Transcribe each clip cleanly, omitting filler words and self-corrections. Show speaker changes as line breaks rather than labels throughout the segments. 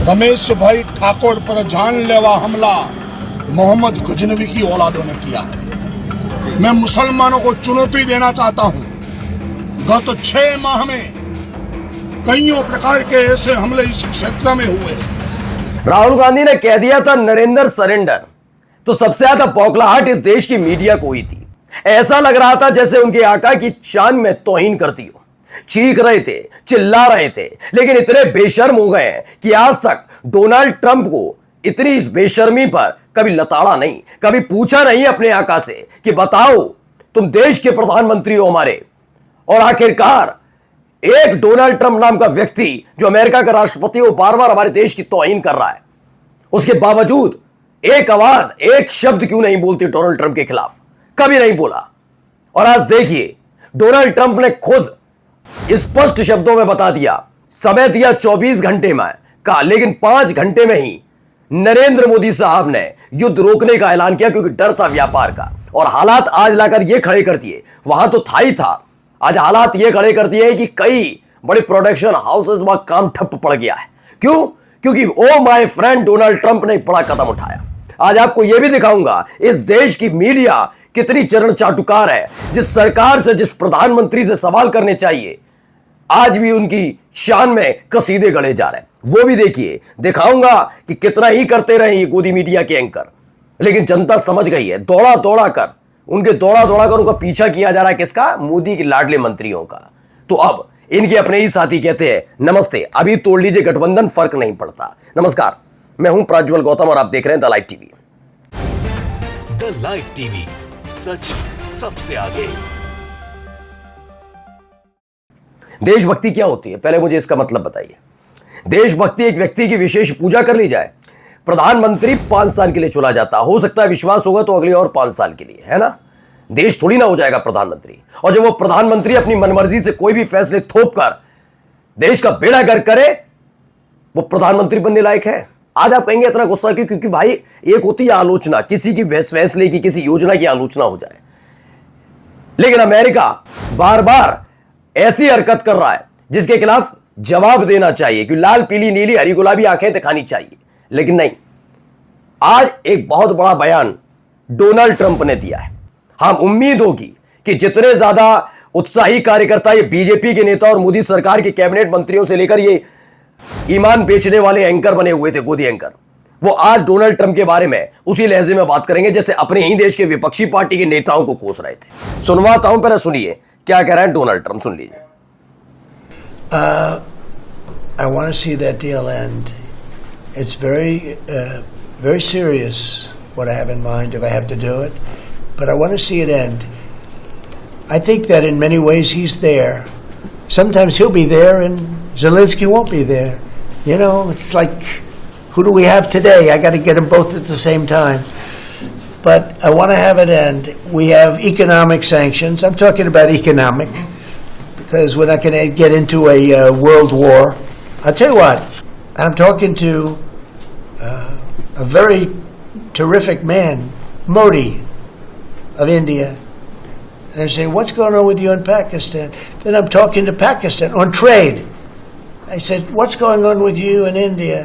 रमेश भाई ठाकुर पर जानलेवा हमला मोहम्मद गजनवी की औलादों ने किया है। मैं मुसलमानों को चुनौती देना चाहता हूं। गत 6 माह में कईयों प्रकार के ऐसे हमले इस क्षेत्र में हुए।
राहुल गांधी ने कह दिया था नरेंद्र सरेंडर, तो सबसे ज्यादा बौखलाहट इस देश की मीडिया को हुई थी। ऐसा लग रहा था जैसे उनके आका की शान में तौहीन करती हो। चीख रहे थे, चिल्ला रहे थे, लेकिन इतने बेशर्म हो गए हैं कि आज तक डोनाल्ड ट्रंप को इतनी इस बेशर्मी पर कभी लताड़ा नहीं, कभी पूछा नहीं अपने आका से कि बताओ तुम देश के प्रधानमंत्री हो हमारे, और आखिरकार एक डोनाल्ड ट्रंप नाम का व्यक्ति जो अमेरिका का राष्ट्रपति है, वो बार बार हमारे देश की तौहीन कर रहा है। उसके बावजूद एक आवाज, एक शब्द क्यों नहीं बोलती डोनाल्ड ट्रंप के खिलाफ? कभी नहीं बोला। और आज देखिए, डोनाल्ड ट्रंप ने खुद स्पष्ट शब्दों में बता दिया, समय दिया 24 घंटे में कहा, लेकिन 5 घंटे में ही नरेंद्र मोदी साहब ने युद्ध रोकने का ऐलान किया, क्योंकि डर था व्यापार का। और हालात आज लाकर यह खड़े कर दिए, वहां तो था ही था, आज हालात ये खड़े कर दिए कि कई बड़े प्रोडक्शन हाउसेस वहां काम ठप पड़ गया है। क्यों? क्योंकि oh my friend Donald Trump ने एक बड़ा कदम उठाया। आज आपको यह भी दिखाऊंगा इस देश की मीडिया कितनी चरण चाटुकार है। जिस सरकार से, जिस प्रधानमंत्री से सवाल करने चाहिए, आज भी उनकी शान में कसीदे गढ़े जा रहे हैं। वो भी देखिए, दिखाऊंगा कि कितना ही करते रहे ये गोदी मीडिया के एंकर, लेकिन जनता समझ गई है। दौड़ा दौड़ा कर उनका पीछा किया जा रहा है। किसका? मोदी के लाडले मंत्रियों का। तो अब इनके अपने ही साथी कहते हैं, नमस्ते, अभी तोड़ लीजिए गठबंधन, फर्क नहीं पड़ता। नमस्कार, मैं हूं प्रज्वल गौतम और आप देख रहे हैं the live TV.
The live TV, सच सबसे आगे।
देशभक्ति क्या होती है, पहले मुझे इसका मतलब बताइए। देशभक्ति एक व्यक्ति की विशेष पूजा कर ली जाए। प्रधानमंत्री 5 साल के लिए चुना जाता, हो सकता है विश्वास होगा तो अगले और 5 साल के लिए, है ना? देश थोड़ी ना हो जाएगा प्रधानमंत्री। और जब वो प्रधानमंत्री अपनी मनमर्जी से कोई भी फैसले थोप कर देश का बेड़ा गर्क करे, वो प्रधानमंत्री बनने लायक है? आज आप कहेंगे इतना गुस्सा क्यों? क्योंकि भाई, एक होती है आलोचना, किसी की फैसले की, किसी योजना की आलोचना हो जाए, लेकिन अमेरिका बार बार ऐसी हरकत कर रहा है जिसके खिलाफ जवाब देना चाहिए कि लाल, पीली, नीली, हरी, गुलाबी आंखें दिखानी चाहिए, लेकिन नहीं। आज एक बहुत बड़ा बयान डोनाल्ड ट्रंप ने दिया है। हम उम्मीद होगी कि जितने ज्यादा उत्साही कार्यकर्ता ये बीजेपी के नेता और मोदी सरकार के कैबिनेट मंत्रियों से लेकर ये ईमान बेचने वाले एंकर बने हुए थे, गोदी एंकर, वो आज डोनाल्ड ट्रंप के बारे में उसी लहजे में बात करेंगे जैसे अपने ही देश के विपक्षी पार्टी के नेताओं को कोस रहे थे। सुनवाता हूं, पहले सुनिए क्या कह रहे हैं डोनाल्ड ट्रंप, सुन लीजिए।
I want to see that deal end. It's very serious what I have in mind if I have to do it, but I want to see it end. I think that in many ways he's there. Sometimes he'll be there and Zelensky won't be there. You know, it's like, who do we have today? I got to get them both at the same time. But I want to have it end. We have economic sanctions. I'm talking about economic, because we're not going to get into a world war. I'll tell you what, I'm talking to a very terrific man, Modi of India. And I say, what's going on with you in Pakistan? Then I'm talking to Pakistan on trade. I said, what's going on with you in India?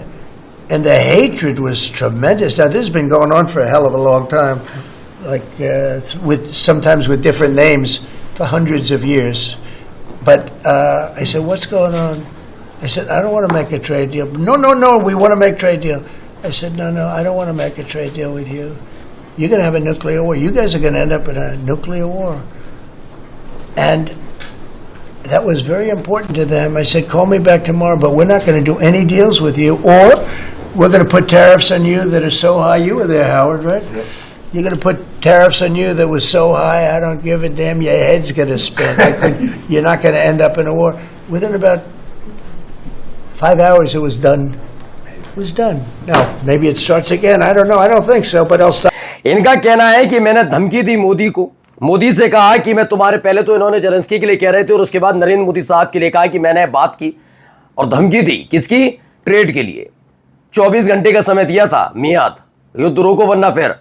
And the hatred was tremendous. Now, this has been going on for a hell of a long time, like sometimes with different names for hundreds of years. But I said, what's going on? I said, I don't want to make a trade deal. No, we want to make a trade deal. I said, no, I don't want to make a trade deal with you. You're going to have a nuclear war. You guys are going to end up in a nuclear war. And that was very important to them. I said, call me back tomorrow, but we're not going to do any deals with you, or we're going to put tariffs on you that are so high. You were there, Howard, right? Yep. You're going to put tariffs on you that was so high, I don't give a damn. Your head's going to spin. You're not going to end up in a war. Within about 5 hours, it was done. It was done. Now, maybe it starts again. I don't know. I don't think so, but I'll stop.
इनका कहना है कि मैंने धमकी दी मोदी को, मोदी से कहा कि मैं तुम्हारे, पहले तो इन्होंने जेलेंस्की के लिए कह रहे थे और उसके बाद नरेंद्र मोदी साहब के लिए कहा कि मैंने बात की और धमकी दी। किसकी? ट्रेड के लिए। 24 घंटे का समय दिया था, मियाद, युद्ध रोको वरना फिर,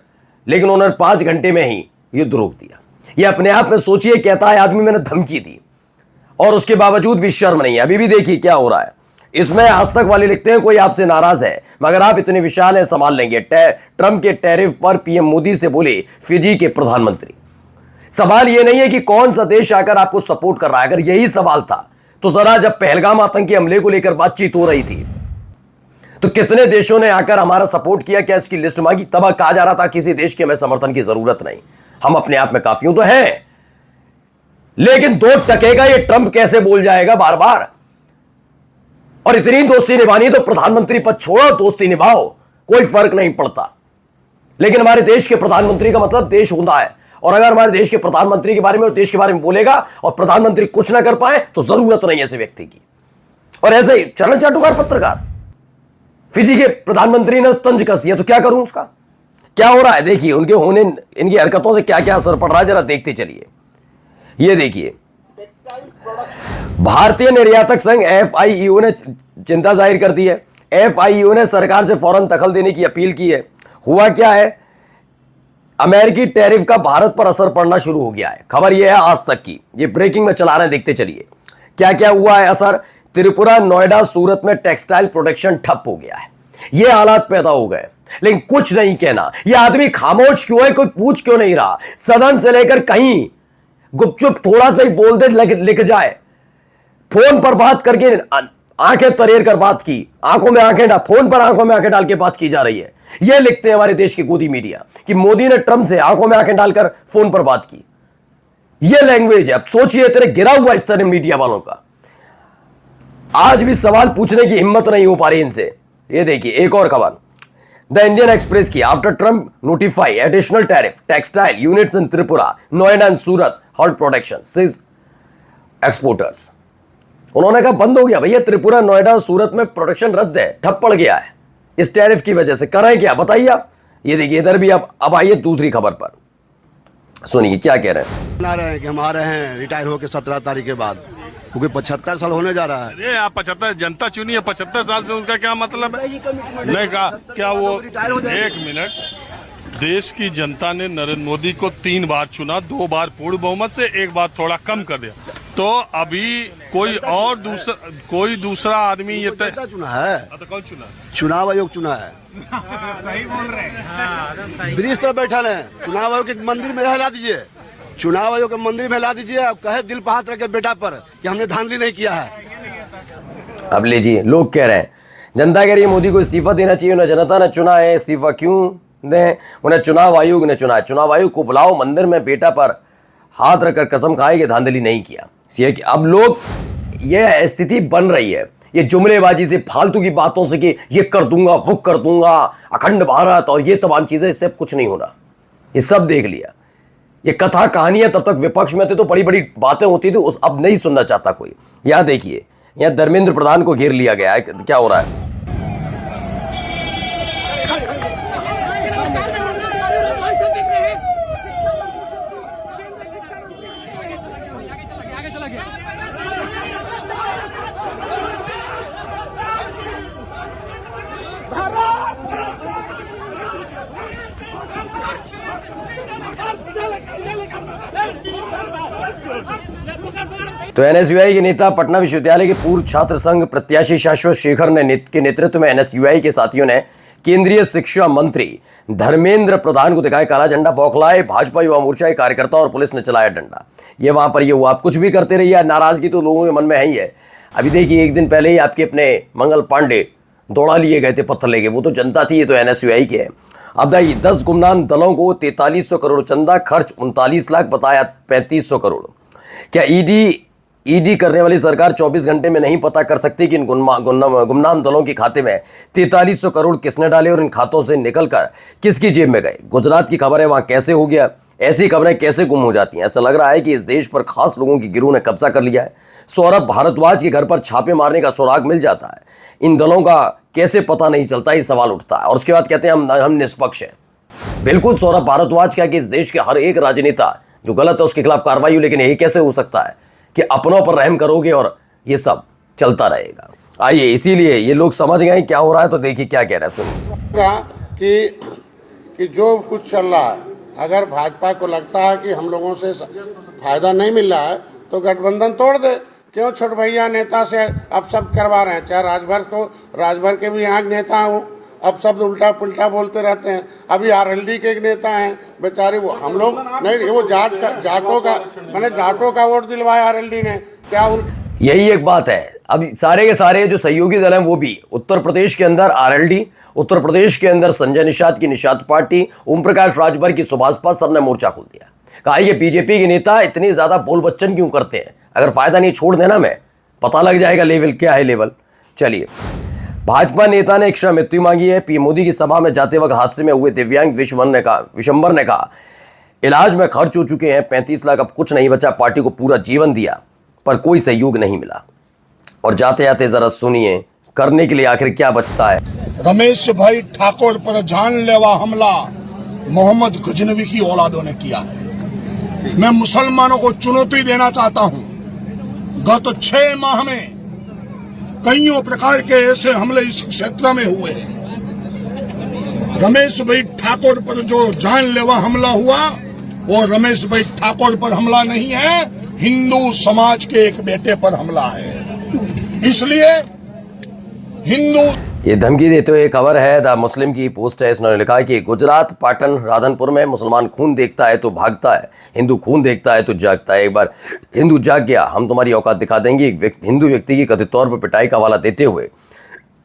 लेकिन उन्होंने 5 घंटे में ही युद्ध रोक दिया। ये अपने आप में सोचिए, कहता है आदमी मैंने धमकी दी और उसके बावजूद भी शर्म नहीं है। अभी भी देखिए क्या हो रहा है। इसमें आज तक वाले लिखते हैं कोई आपसे नाराज है मगर आप इतने विशाल हैं, संभाल लेंगे। ट्रंप के टैरिफ पर पीएम मोदी से बोले फिजी के प्रधानमंत्री। सवाल यह नहीं है कि कौन सा देश आकर आपको सपोर्ट कर रहा है। अगर यही सवाल था तो जरा जब पहलगाम आतंकी हमले को लेकर बातचीत हो रही थी तो कितने देशों ने आकर हमारा सपोर्ट किया, क्या इसकी लिस्ट मांगी? तब कहा जा रहा था किसी देश के हमें समर्थन की जरूरत नहीं, हम अपने आप में काफी हूं। तो है, लेकिन 2 टके का ये ट्रंप कैसे बोल जाएगा बार बार? और इतनी दोस्ती निभानी तो प्रधानमंत्री पद छोड़ो, दोस्ती निभाओ, कोई फर्क नहीं पड़ता। लेकिन हमारे देश के प्रधानमंत्री का मतलब देश होता है, और अगर हमारे देश के प्रधानमंत्री के बारे में और देश के बारे में बोलेगा और प्रधानमंत्री कुछ ना कर पाए तो जरूरत नहीं ऐसे व्यक्ति की। और ऐसे ही चरण चाटुकार पत्रकार फिजी के प्रधानमंत्री ने तंज कस दिया, तो क्या करूं उसका? क्या हो रहा है देखिए, उनके होने, इनकी हरकतों से क्या क्या असर पड़ रहा है, जरा देखते चलिए। ये देखिए, भारतीय निर्यातक संघ FIEO ने चिंता जाहिर कर दी है। FIEO ने सरकार से फौरन दखल देने की अपील की है। हुआ क्या है, अमेरिकी टैरिफ का भारत पर असर पड़ना शुरू हो गया है। खबर यह है आज तक की, ये ब्रेकिंग में चला रहे हैं, देखते चलिए क्या क्या हुआ है असर। त्रिपुरा, नोएडा, सूरत में टेक्सटाइल प्रोडक्शन ठप हो गया है। ये हालात पैदा हो गए, लेकिन कुछ नहीं कहना। यह आदमी खामोश क्यों है, कोई पूछ क्यों नहीं रहा? सदन से लेकर कहीं गुपचुप थोड़ा सा ही बोल दे, लिख जाए। फोन पर बात करके आंखें तरेर कर बात की, आंखों में आंखें डाल, फोन पर आंखों में आंखें डाल के बात की जा रही है। यह लिखते हैं हमारे देश की गोदी मीडिया कि मोदी ने ट्रंप से आंखों में आंखें डालकर फोन पर बात की। यह लैंग्वेज है। अब सोचिए, तेरे गिरा हुआ इस तरह मीडिया वालों का आज भी सवाल पूछने की हिम्मत नहीं हो पा रही इनसे। ये देखिए एक और खबर द इंडियन एक्सप्रेस की, after Trump notify additional tariff textile units in Tripura, Noida and Surat halt production seize exporters. उन्होंने कहा बंद हो गया भैया, त्रिपुरा, नोएडा, सूरत में प्रोडक्शन रद्द है, ठप पड़ गया है इस टैरिफ की वजह से। कराएं क्या बताइए आप? ये देखिए इधर भी अब आइए दूसरी खबर पर, सुनिए क्या कह रहे हैं।
बना रहे हैं कि हम आ रहे हैं रिटायर होकर 17 तारीख के बाद, क्योंकि 75 साल होने जा रहा है।
अरे आप 75 जनता चुनी है, 75 साल से उनका क्या मतलब है? नहीं कहा क्या वो, एक मिनट, देश की जनता ने नरेंद्र मोदी को 3 बार चुना, 2 बार पूर्ण बहुमत से, 1 बार थोड़ा कम कर दिया। तो अभी कोई दूसरा आदमी ये
चुना है,
तो कौन चुना?
चुनाव आयोग चुना है।
सही बोल रहे हैं।
ब्रिज पर बैठल है, चुनाव आयोग के मंदिर में हिला दीजिए, चुनाव आयोग के मंदिर में हिला दीजिए। अब कहे दिल पर हाथ रखे बेटा पर कि हमने धांधली नहीं किया है।
अब लीजिए, लोग कह रहे हैं जनता कह रही है मोदी को इस्तीफा देना चाहिए, उन्हें जनता ने चुना है, इस्तीफा क्यों दें? उन्हें चुनाव आयोग ने चुना है, चुनाव आयोग को बुलाओ, मंदिर में बेटा पर हाथ रखकर कसम खाए कि धांधली नहीं किया। कि अब लोग, यह स्थिति बन रही है ये जुमलेबाजी से, फालतू की बातों से कि ये कर दूंगा, वो कर दूंगा, अखंड भारत और ये तमाम चीजें, इससे कुछ नहीं होना। ये सब देख लिया, ये कथा कहानियां तब तक विपक्ष में थे तो बड़ी बड़ी बातें होती थी, अब नहीं सुनना चाहता कोई। यहां देखिए, यहां धर्मेंद्र प्रधान को घेर लिया गया है, क्या हो रहा है? तो NSUI के नेता, पटना विश्वविद्यालय के पूर्व छात्र संघ प्रत्याशी शाश्वत शेखर के नेतृत्व में NSUI के साथियों ने केंद्रीय शिक्षा मंत्री धर्मेंद्र प्रधान को दिखाया काला झंडा, बौखलाए भाजपा युवा मोर्चा के कार्यकर्ता और पुलिस ने चलाया डंडा। ये वहां पर ये हुआ। आप कुछ भी करते रहिए, नाराजगी तो लोगों के मन में है ही है। अभी देखिए, एक दिन पहले ही आपके अपने मंगल पांडे दौड़ा लिए गए थे पत्थर लेके, वो तो जनता थी, ये तो NSUI के है। अब देखिए, 10 गुमनाम दलों को 4300 करोड़ चंदा, खर्च 39 लाख, बताया 3500 करोड़। क्या ईडी करने वाली सरकार 24 घंटे में नहीं पता कर सकती कि इन गुमनाम दलों के खाते में 4300 करोड़ किसने डाले और इन खातों से निकलकर किसकी जेब में गए? गुजरात की खबर है, वहां कैसे हो गया? ऐसी खबरें कैसे गुम हो जाती हैं? ऐसा लग रहा है कि इस देश पर खास लोगों की गिरोह ने कब्जा कर लिया है। सौरभ भारद्वाज के घर पर छापे मारने का सुराग मिल जाता है, इन दलों का कैसे पता नहीं चलता, ये सवाल उठता है। और उसके बाद कहते हैं हम निष्पक्ष हैं। बिल्कुल सौरभ भारद्वाज क्या कि इस देश के हर एक राजनेता जो गलत है उसके खिलाफ कार्रवाई हो, लेकिन यही कैसे हो सकता है कि अपनों पर रहम करोगे और ये सब चलता रहेगा? आइए, इसीलिए ये लोग समझ गए क्या हो रहा है, तो देखिए क्या कह रहा है, सुनिए।
कि जो कुछ चल रहा है अगर भाजपा को लगता है कि हम लोगों से फायदा नहीं मिल रहा है तो गठबंधन तोड़ दे। क्यों छोट भैया नेता से अब सब करवा रहे हैं? चाहे राजभर के भी यहाँ नेता हूँ, अब सब उल्टा पुल्टा बोलते रहते हैं। अभी आरएलडी के एक नेता हैं बेचारे, वो हम लोग नहीं, वो जाटों का वोट दिलवाया आरएलडी ने, क्या उन
यही एक बात है। अब सारे के सारे जो सहयोगी दल हैं वो भी उत्तर प्रदेश के अंदर आरएलडी, उत्तर प्रदेश के अंदर संजय निषाद की निषाद पार्टी, ओम प्रकाश राजभर की सुभाषपा, सबने मोर्चा खोल दिया। कहा ये बीजेपी के नेता इतनी ज्यादा बोल बच्चन क्यों करते हैं? अगर फायदा नहीं छोड़ देना, मैं पता लग जाएगा लेवल क्या है लेवल। चलिए, भाजपा नेता ने क्षमा मृत्यु मांगी है। पीएम मोदी की सभा में जाते वक्त हादसे में हुए दिव्यांग विशंबर ने कहा इलाज में खर्च हो चुके हैं 35 लाख, अब कुछ नहीं बचा। पार्टी को पूरा जीवन दिया पर कोई सहयोग नहीं मिला। और जाते जाते जरा सुनिए करने के लिए आखिर क्या बचता है।
रमेश भाई ठाकुर पर जानलेवा हमला मोहम्मद गजनवी की औलादों ने किया है। मैं मुसलमानों को चुनौती देना चाहता हूं। गत 6 माह में कईयों प्रकार के ऐसे हमले इस क्षेत्र में हुए हैं। रमेश भाई ठाकुर पर जो जानलेवा हमला हुआ वो रमेश भाई ठाकुर पर हमला नहीं है, हिंदू समाज के एक बेटे पर हमला है। इसलिए हिंदू
ये धमकी देते हुए खबर है द मुस्लिम की पोस्ट है। इसने लिखा है कि गुजरात पाटन राधनपुर में मुसलमान खून देखता है तो भागता है, हिंदू खून देखता है तो जागता है। एक बार हिंदू जाग गया हम तुम्हारी औकात दिखा देंगे। हिंदू व्यक्ति की कथित तौर पर पिटाई का हवाला देते हुए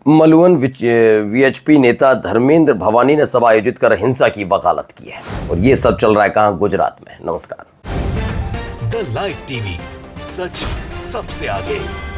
मलुवन वीएचपी नेता धर्मेंद्र भवानी ने सभा आयोजित कर हिंसा की वकालत की है। और ये सब चल रहा है कहाँ? गुजरात में। नमस्कार।
द लाइव टीवी, सच सबसे आगे।